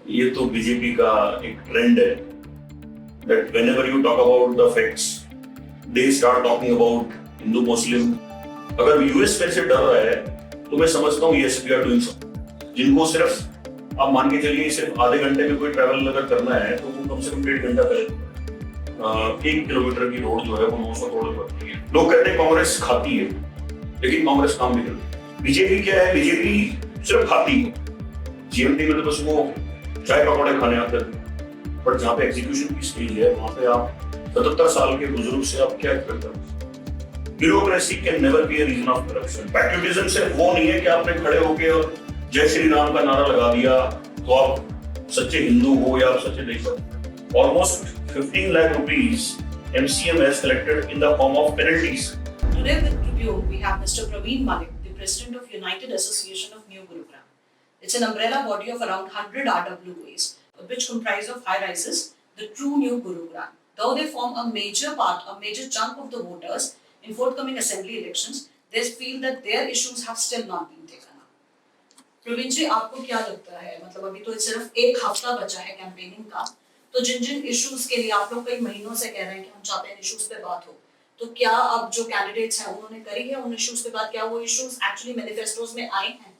ये तो बीजेपी का एक ट्रेंड है that whenever you talk about the facts, they start talking about Hindu मुस्लिम। अगर यूएस मेरे से डर रहा है तो मैं समझता हूँ yes we are doing something. जिनको सिर्फ आप मान के चलिए सिर्फ आधे घंटे में कोई ट्रैवल अगर करना है तो वो कम से कम 1.5 घंटा करेगा। 1 किलोमीटर की रोड जो है वो 900 करोड़ पड़ती है। लोग कहते हैं कांग्रेस खाती है, लेकिन कांग्रेस काम भी करती है। बीजेपी क्या है? बीजेपी सिर्फ खाती है। जीएमटी में तो बस वो चाय पकौड़े खाने आते थे, बट जहाँ पे एग्जीक्यूशन की स्टेज है वहां पे आप 77 साल के बुजुर्ग से आप क्या एक्सपेक्ट करते? Bureaucracy can never be a reason of corruption. Patriotism सिर्फ वो नहीं है कि आपने खड़े होके और जय श्री राम का नारा लगा दिया तो आप सच्चे हिंदू हो या आप सच्चे देशभक्त। Almost 15 lakh rupees MCM has collected in the form of penalties. Today with you we have Mr. Praveen Malik, the President of United Association of New Gurugram. It's an umbrella body of around 100 RWAs, which comprise of high rises, the true New Gurugram. Though they form a major chunk of the voters in forthcoming assembly elections, they feel that their issues have still not been taken up. Praveen ji, आपको क्या लगता है? मतलब अभी तो सिर्फ एक हफ्ता बचा है कैंपेनिंग का, तो जिन इश्यूज के लिए आप लोग कई महीनों से कह रहे हैं कि हम चाहते हैं इश्यूज पे बात हो, तो क्या अब जो कैंडिडेट्स हैं उन्होंने करी है उन इश्यूज पे बात? क्या वो इश्यूज एक्चुअली मैनिफेस्टोज में आए हैं?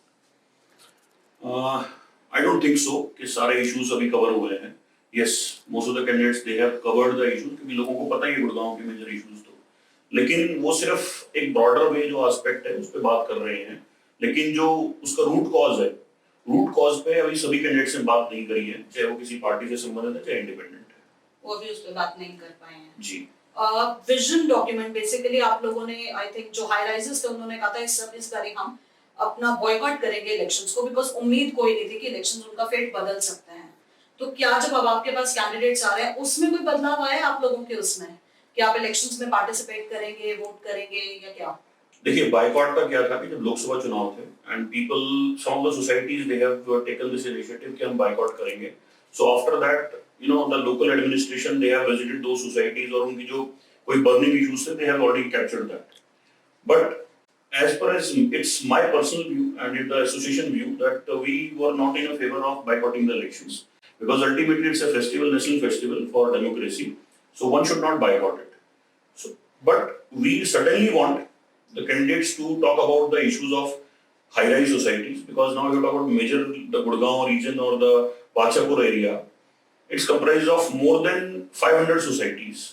I don't think so कि सारे इश्यूज अभी कवर हुए हैं। Yes, most of the candidates they have covered the issues क्योंकि लोगों को पता ही है गुड़गांव के मेजर इश्यूज तो, लेकिन वो सिर्फ एक ब्रॉडर वे जो एस्पेक्ट है उस पर बात कर रहे हैं, लेकिन जो उसका रूट कॉज है, रूट कॉज पे अभी सभी कैंडिडेट्स ने बात नहीं करी है, चाहे वो किसी पार्टी से संबंधित है चाहे इंडिपेंडेंट है। वो भी उस पे बात नहीं कर पाए हैं जी। विजन डॉक्यूमेंट बेसिकली आप लोगों ने, आई थिंक जो हाई राइजर्स थे उन्होंने कहा था इस बार हम अपना बॉयकॉट करेंगे इलेक्शंस को, बिकॉज उम्मीद कोई नहीं थी कि इलेक्शंस उनका फेट बदल सकते हैं। तो क्या जब अब आपके पास कैंडिडेट्स आ रहे हैं उसमें कोई बदलाव आया है आप लोगों के उसमें कि आप इलेक्शंस में पार्टिसिपेट करेंगे, वोट करेंगे या क्या? देखिए, बायकॉट का क्या था कि जब लोकसभा चुनाव थे and people some of the societies they have taken this initiative कि हम बायकॉट करेंगे। So after that you know the local administration they have visited दो सोसाइटीज और उनकी जो कोई बर्निंग इश्यूज थे they have already captured that. But as far as it's my personal view and the association view that we were not in a favor of boycotting the elections because ultimately it's a festival, national festival for democracy, so one should not boycott it. So but we certainly want the candidates to talk about the issues of high rise societies because now you talk about major the Gurgaon region or the Bachapur area, it's comprised of more than 500 societies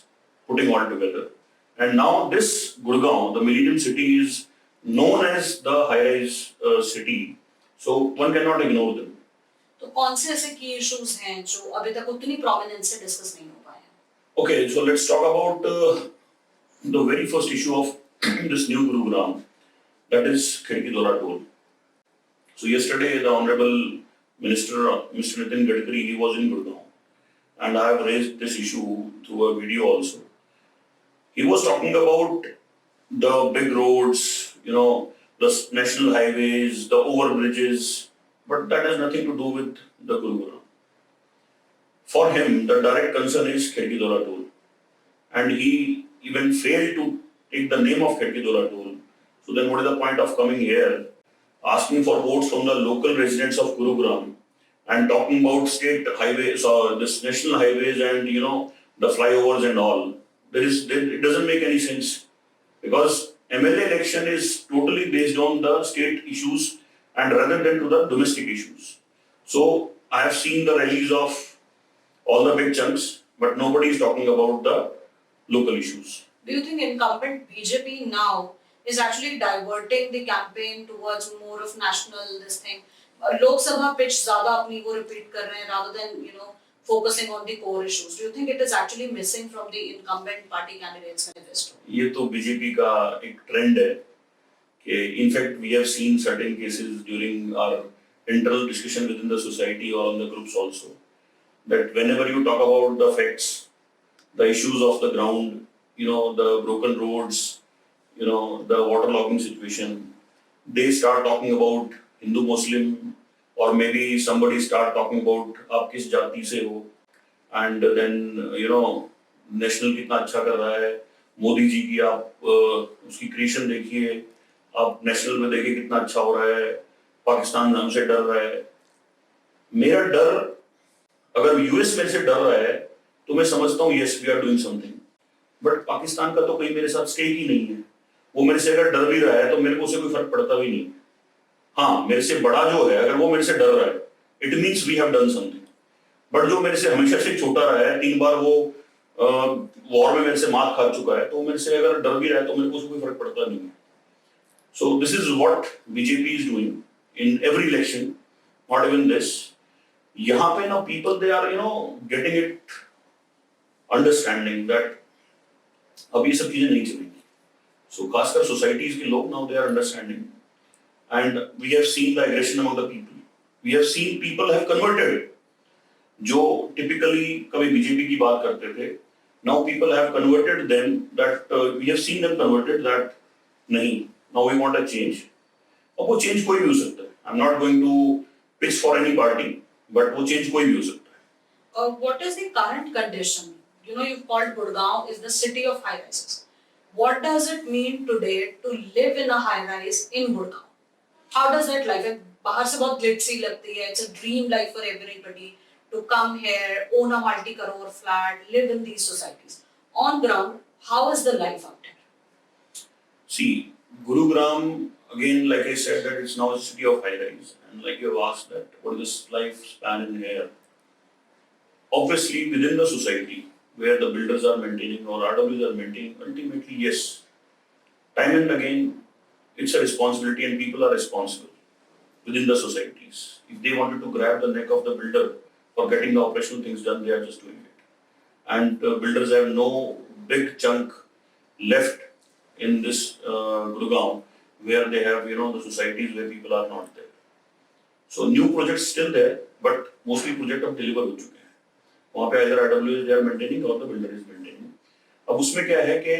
putting all together, and now this Gurgaon, the millennium city, is known as the high-rise city, so one cannot ignore them. तो कौन से ऐसे की issues हैं जो अभी तक उतनी प्रोमिनेंस से डिस्कस नहीं हो पाए हैं? Okay, so let's talk about the very first issue of this new Gurugram, that is Khidki Dora toll. So yesterday the honorable minister Mr. Nitin Gadkari, he was in Gurgaon and I have raised this issue through a video also. He was talking about the big roads, you know, the national highways, the overbridges, but that has nothing to do with the Gurugram. For him, the direct concern is Khidki Dora toll, and he even failed to take the name of Khidki Dora toll. So then, what is the point of coming here, asking for votes from the local residents of Gurugram, and talking about state highways or this national highways and you know the flyovers and all? It doesn't make any sense. Because MLA election is totally based on the state issues and rather than to the domestic issues. So I have seen the rallies of all the big chunks, but nobody is talking about the local issues. Do you think incumbent BJP now is actually diverting the campaign towards more of national this thing? Lok Sabha pitch ज़्यादा अपनी वो repeat कर रहे हैं rather than you know focusing on the core issues. Do you think it is actually missing from the incumbent party candidates manifesto? ये तो BJP का एक ट्रेंड है कि in fact we have seen certain cases during our internal discussion within the society or on the groups also that whenever you talk about the facts, the issues of the ground, you know, the broken roads, you know, the waterlogging situation, they start talking about Hindu Muslim or maybe somebody start talking about आप किस जाति से हो and then you know national कितना अच्छा कर रहा है, मोदी जी की आप उसकी क्रिएशन देखिए, आप नेशनल में देखिए कितना अच्छा हो रहा है, पाकिस्तान हमसे डर रहा है। मेरा डर अगर यूएस मेरे से डर रहा है तो मैं समझता हूँ yes we are doing something, but Pakistan का तो कोई मेरे साथ स्टेक ही नहीं है। वो मेरे से अगर डर भी रहा है तो मेरे को उससे कोई फर्क पड़ता भी नहीं। हाँ, मेरे से बड़ा जो है अगर वो मेरे से डर रहा है it means we have done something, but जो मेरे से हमेशा से छोटा रहा है, 3 बार वो वॉर में मेरे से मात खा चुका है, तो मेरे से अगर डर भी रहा है तो मेरे को उससे कोई फर्क पड़ता नहीं है। So this is what BJP is doing in every election, not even this. यहाँ पे ना people they are getting it, understanding that अब ये सब चीजें नहीं चलेंगी। सो खासकर सोसाइटीज के लोग now they are understanding, and we have seen the aggression among the people, we have seen people have converted. जो टिपिकली कभी बीजेपी की बात करते थे, now people have converted them, that we have seen them converted that नहीं, now we want a change. अब वो change कोई भी हो सकता है, I am not going to pitch for any party, but वो चेंज कोई भी हो सकता है। What is the current condition? You know, you've called Gurgaon is the city of high rises. What does it mean today to live in a high rise in Gurgaon? How does that life? बाहर से बहुत glitzy लगती है. It's a dream life for everybody to come here, own a multi-crore flat, live in these societies. On ground, how is the life out here? See, Gurugram, again, like I said, that it's now a city of high rise. And like you have asked that, what is this lifespan in here? Obviously, within the society, where the builders are maintaining or RWs are maintaining, ultimately, yes, time and again, it's a responsibility and people are responsible within the societies. If they wanted to grab the neck of the builder for getting the operational things done, they are just doing it. And builders have no big chunk left in this Gurgaon, where they have, the societies where people are not there. So new projects still there, but mostly project अब deliver हो चुके हैं। वहाँ पे either RWs they are maintaining or the builder is maintaining। अब उसमें क्या है कि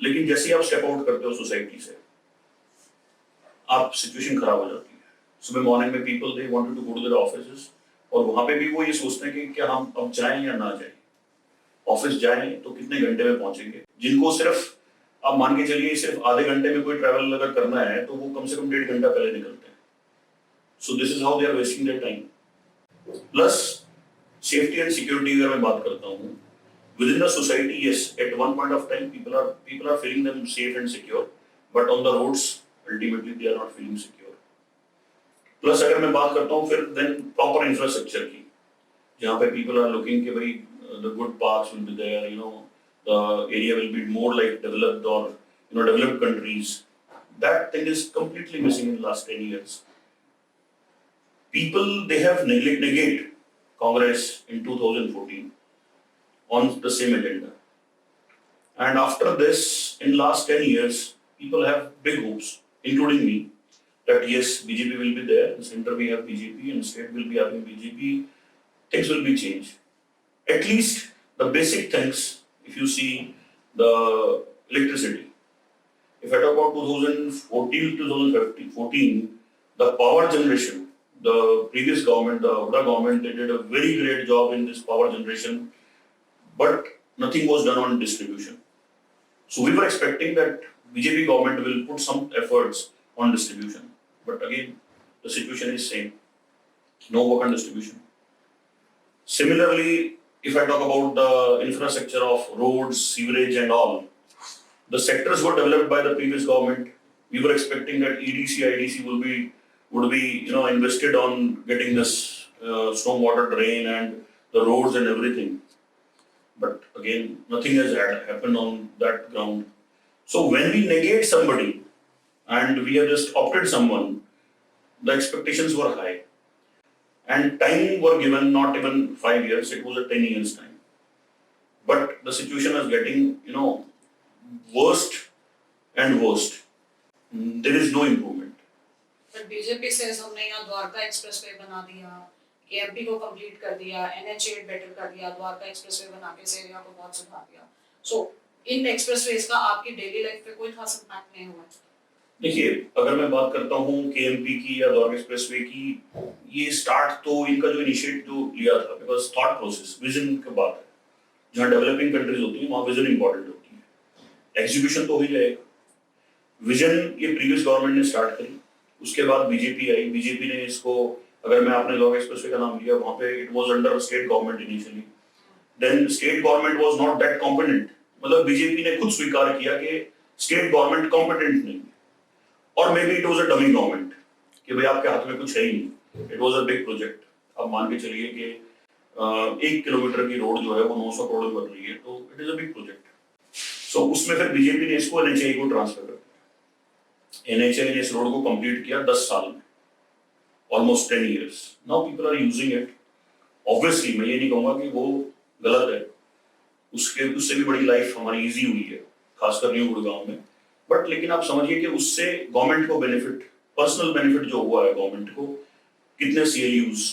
लेकिन जैसे ही आप स्टेप आउट करते हो सोसाइटी से, आप सिचुएशन खराब हो जाती है। सुबह मॉर्निंग में people they wanted to go to their offices, और वहाँ पे भी वो ये सोचते हैं कि क्या हम अब जाएं या ना जाएं। ऑफिस जाएं तो कितने घंटे में पहुंचेंगे। जिनको सिर्फ आप मान के चलिए सिर्फ आधे घंटे में कोई ट्रैवल अगर करना है तो वो कम से कम 1.5 घंटा पहले निकलते हैं। So this is how they are wasting their time. Plus safety and security अगर मैं बात करता हूँ, within the society, yes, at one point of time people are feeling them safe and secure, but on the roads ultimately they are not feeling secure. Plus अगर मैं बात करता हूँ फिर then proper infrastructure की, जहाँ पे people are looking कि भाई the good parks will be there, the area will be more like developed or developed countries. That thing is completely missing in the last 10 years. People, they have negated Congress in 2014 on the same agenda. And after this, in last 10 years, people have big hopes, including me, that yes, BJP will be there, in center we have BJP, and state will be having BJP, things will be changed. At least the basic things, if you see the electricity. If I talk about 2014 to 2014, the power generation, the previous government, the Huda government, they did a very great job in this power generation, but nothing was done on distribution. So we were expecting that BJP government will put some efforts on distribution, but again, the situation is same. No work on distribution. Similarly, if I talk about the infrastructure of roads, sewerage and all, the sectors were developed by the previous government. We were expecting that EDC, IDC would be invested on getting this stormwater drain and the roads and everything. But again, nothing has happened on that ground. So when we negate somebody and we have just opted someone, the expectations were high. And time were given, not even 5 years, it was a 10 years time. But the situation is getting, worst and worst. There is no improvement. But BJP says हमने यहाँ Dwarka expressway बना दिया, KMP को complete कर दिया, NH8 better कर दिया, Dwarka expressway बना के इस एरिया को बहुत सुधार दिया। So इन एक्सप्रेसवेज का आपकी डेली लाइफ पे कोई खास इम्पैक्ट नहीं हुआ। देखिए, अगर मैं बात करता हूँ KMP की या द्वारका एक्सप्रेसवे की, ये स्टार्ट तो इनका जो इनिशिएट जो लिया था, बिकॉज थॉट प्रोसेस, विजन की बात है। जहाँ डेवलपिंग कंट्रीज होती है वहाँ विजन इंपॉर्टेंट होती है, एग्जीक्यूशन तो हो ही जाएगा। विजन ये प्रीवियस गवर्नमेंट ने स्टार्ट करी, उसके बाद बीजेपी आई, बीजेपी ने इसको अगर मैं आपने लॉग एक्सप्रेसवे का नाम लिया, वहां पे it was under state government initially, then state government was not that competent, मतलब बीजेपी ने खुद स्वीकार किया कि स्टेट गवर्नमेंट कॉम्पिटेंट नहीं, और may be it was a dummy government कि भाई आपके हाथ में कुछ है ही नहीं, it was a big project. अब मान के चलिए कि 1 किलोमीटर की रोड जो है वो 900 करोड़ में बन रही है, तो it is a big project. So उसमें फिर बीजेपी ने इसको एनएचएआई को ट्रांसफर कर दिया। एनएचएआई ने इस रोड को कंप्लीट किया 10 साल में, almost 10 years. Now people are using it. Obviously मैं ये नहीं कहूंगा कि वो गलत है, उससे भी बड़ी लाइफ हमारी इजी हुई है, खासकर न्यू गुड़गांव में। बट लेकिन आप समझिए कि उससे गवर्नमेंट को बेनिफिट, पर्सनल बेनिफिट जो हुआ है गवर्नमेंट को, कितने CLUs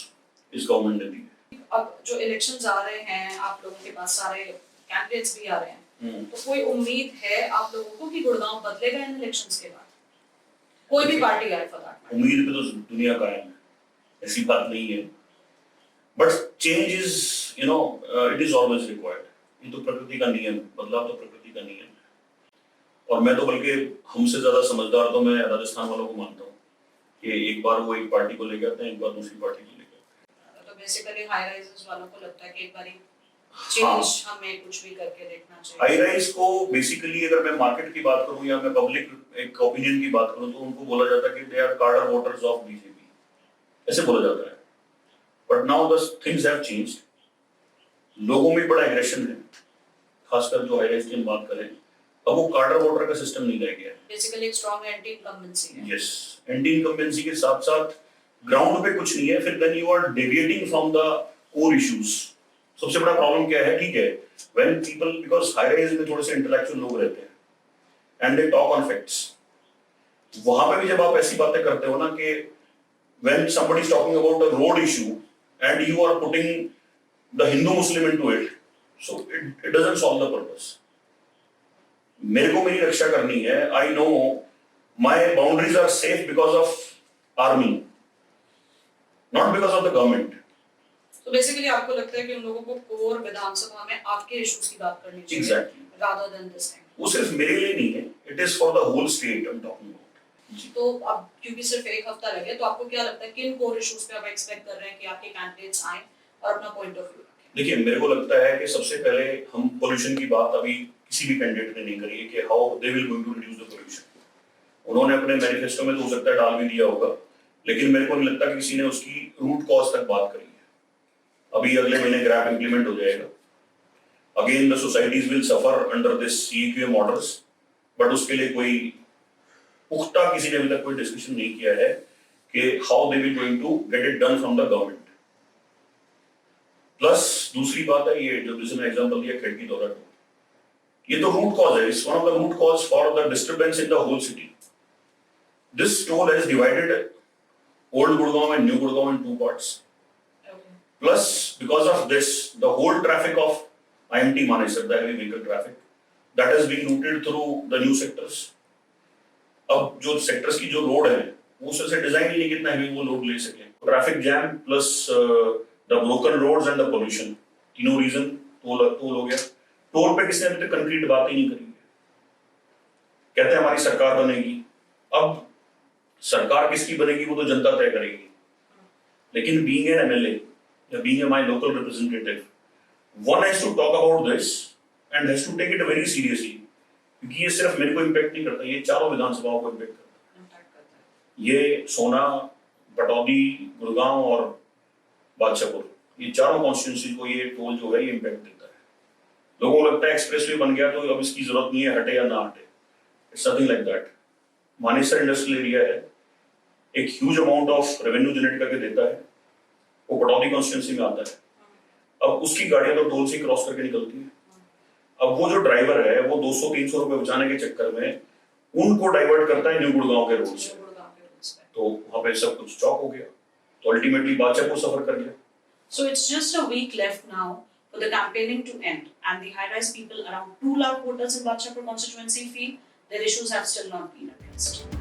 इस गवर्नमेंट ने दिए। अब जो इलेक्शंस आ रहे हैं, आप लोगों के पास सारे कैंडिडेट्स भी आ रहे हैं, तो कोई उम्मीद है आप लोगों को कि गुड़गांव बदलेगा इन इलेक्शंस के बाद? कोई भी पार्टी आए फॉर दैट मैटर। उम्मीद पे तो दुनिया कायम है, ऐसी बात नहीं है, but change is it is always required. ये तो प्रकृति का नियम, बदलाव तो प्रकृति का नियम है। और मैं तो बल्कि हमसे ज्यादा समझदार तो मैं राजस्थान वालों को मानता हूँ कि एक बार वो एक पार्टी को लेके आते हैं, एक बार दूसरी पार्टी को लेके आते हैं। तो बेसिकली हाई राइजर्स वालों को लगता है कि एक बारी हाँ, चेंज हमें कुछ भी करके देखना चाहिए। हाई राइज को बेसिकली अगर मैं मार्केट की बात करूं या मैं पब्लिक एक ओपिनियन की बात करूं, तो उनको बोला जाता है कि दे आर कार्डर वोटर्स ऑफ बीजेपी, ऐसे बोला जाता है। But now the things have changed, लोगों में बड़ा एग्रेशन है, खासकर जो हाई राइज की हम बात करें, अब वो कार्डर वोटर का सिस्टम नहीं रह गया है। बेसिकली एक स्ट्रांग एंटी इनकम्बेंसी है। यस, एंटी इनकम्बेंसी के साथ साथ ग्राउंड पे कुछ नहीं है, फिर then you are deviating from the core issues. सबसे बड़ा प्रॉब्लम क्या है, ठीक है, when people, because high rise में थोड़े से इंटेलेक्चुअल लोग रहते हैं and they talk on facts, वहां पे भी जब आप ऐसी बातें करते हो ना कि when somebody is talking about a road issue and you are putting the Hindu Muslim into it, so it doesn't solve the purpose. मेरे को मेरी रक्षा करनी है, I know my boundaries are safe because of army, not because of the government. तो basically आपको लगता है कि उन लोगों को कोर विधानसभा में आपके इश्यूज की बात करनी चाहिए, Exactly. rather than this thing. वो सिर्फ मेरे लिए नहीं है, it is for the whole state I'm talking about. तो अब क्योंकि सिर्फ एक हफ्ता लगे, तो आपको क्या लगता है किन कोर इश्यूज पे आप एक्सपेक्ट कर रहे हैं कि आपके कैंडिडेट्स आए और अपना पॉइंट ऑफ व्यू रखें? देखिए, मेरे को लगता है कि सबसे पहले हम पोल्यूशन की बात अभी किसी भी कैंडिडेट ने नहीं करी है कि how they will going to reduce the pollution. उन्होंने अपने मैनिफेस्टो में तो हो सकता है डाल भी दिया होगा, लेकिन मेरे को नहीं लगता कि किसी ने उसकी रूट कॉज तक बात करी है। अभी अगले महीने ग्रैप इंप्लीमेंट हो जाएगा, again the societies will suffer under this CEQM orders, but उसके लिए कोई पुख्ता किसी ने अभी तक कोई डिस्कशन नहीं किया है कि how they will going to get it done from the government. Plus दूसरी बात है, ये जो जिसने एग्जांपल दिया खिड़की दौरा टोल, ये तो रूट कॉज है, it's one of the root cause for the disturbance in the whole city. This toll has divided old Gurgaon and new Gurgaon in 2 parts. Plus, because of this, the whole traffic of IMT Manesar, the heavy vehicle traffic, that is being routed through the new sectors. अब जो sectors की जो road है, वो उससे design ही नहीं कितना है वो लोड ले सके। Traffic jam plus the broken roads and the pollution, तीनों रीजन टोल हो गया। टोल पे किसी ने अभी तक कंक्रीट बात ही नहीं करी है। कहते हैं हमारी सरकार बनेगी, अब सरकार किसकी बनेगी वो तो जनता तय करेगी, लेकिन बीइंग एन MLA या being my local representative, one has to talk about this and has to take it very seriously, क्योंकि ये सिर्फ मेरे को इम्पैक्ट नहीं करता, ये चारों विधानसभाओं को इम्पैक्ट करता है। ये सोना, पटौदी, गुड़गांव और बादशाहपुर, ये चारों कॉन्स्टिट्यूंसी को ये टोल जो है ये इम्पैक्ट देता है। लोगों को लगता है एक्सप्रेसवे बन गया तो अब इसकी जरूरत नहीं है, हटे या ना हटे, it's nothing like that. Manesar industrial area है, एक huge amount of revenue generate करके देता है, वो पटौदी कॉन्स्टिट्यूंसी में आता है। अब उसकी गाड़ियां तो टोल से क्रॉस करके निकलती है। अब वो जो ड्राइवर है वो 200-300 रुपए बचाने के चक्कर में उनको डाइवर्ट करता है न्यू गुड़गांव के रोड से, तो वहां पे सब कुछ चौक हो गया, तो अल्टीमेटली बादशाहपुर सफर कर गया। So it's just a week left now for the campaigning to end, and the high-rise people, around 2 lakh voters in Badshapur constituency, feel their issues have still not been addressed.